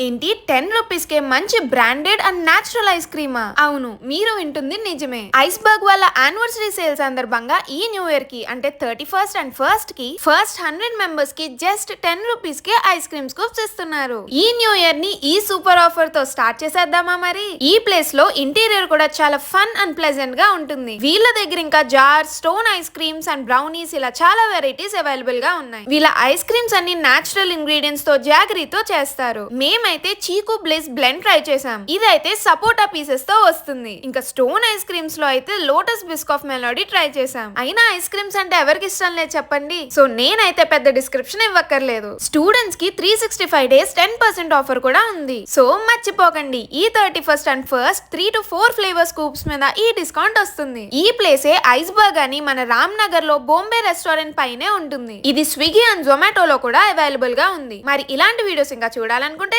ఏంటి 10 రూపీస్ కే మంచి branded and natural ice క్రీమా? అవును, మీరు వింటుంది నిజమే. ఐస్ బర్గ్ వాళ్ళ యానివర్సరీ సేల్ సందర్భంగా ఈ న్యూ ఇయర్ కి అంటే 31st అండ్ ఫస్ట్ కి ఫస్ట్ 100 మెంబర్స్ కి జస్ట్ 10 రూపీస్ కే ఐస్ క్రీమ్ స్కూప్స్ ఇస్తున్నారు. ఈ న్యూ ఇయర్ ని ఈ సూపర్ ఆఫర్ తో స్టార్ట్ చేసేద్దామా మరి? ఈ ప్లేస్ లో ఇంటీరియర్ కూడా చాలా ఫన్ అండ్ ప్లెజెంట్ గా ఉంటుంది. వీళ్ళ దగ్గర ఇంకా jar, stone ice creams and brownies ఇలా చాలా వెరైటీస్ అవైలబుల్ గా ఉన్నాయి. వీళ్ళ ఐస్ క్రీమ్స్ అన్ని నేచురల్ ఇంగ్రీడియంట్స్ తో జాగరీతో చేస్తారు. అయితే చీకు బ్లిస్ బ్లెండ్ ట్రై చేసాం. ఇదైతే సపోటా పీసెస్ తో వస్తుంది. ఇంకా స్టోన్ ఐస్ క్రీమ్స్ లో అయితే లోటస్ బిస్క్ ఆఫ్ మెలోడీ ట్రై చేసాం. అయినా ఐస్ క్రీమ్స్ అంటే ఎవరికి ఇష్టం లేదు చెప్పండి. సో నేనైతే పెద్ద డిస్క్రిప్షన్ ఇవ్వక్కర్లేదు. స్టూడెంట్స్ కి 365 డేస్ 10% ఆఫర్ కూడా ఉంది. సో మర్చిపోకండి, ఈ 31st and first 3 to 4 flavour scoops మీద ఈ డిస్కౌంట్ వస్తుంది. ఈ ప్లేసే ఐస్ బర్గ్ అని మన రామ్ నగర్ లో బాంబే రెస్టారెంట్ పైనే ఉంటుంది. ఇది స్విగ్గీ అండ్ జొమాటోలో కూడా అవైలబుల్ గా ఉంది. మరి ఇలాంటి వీడియోస్ ఇంకా చూడాలనుకుంటే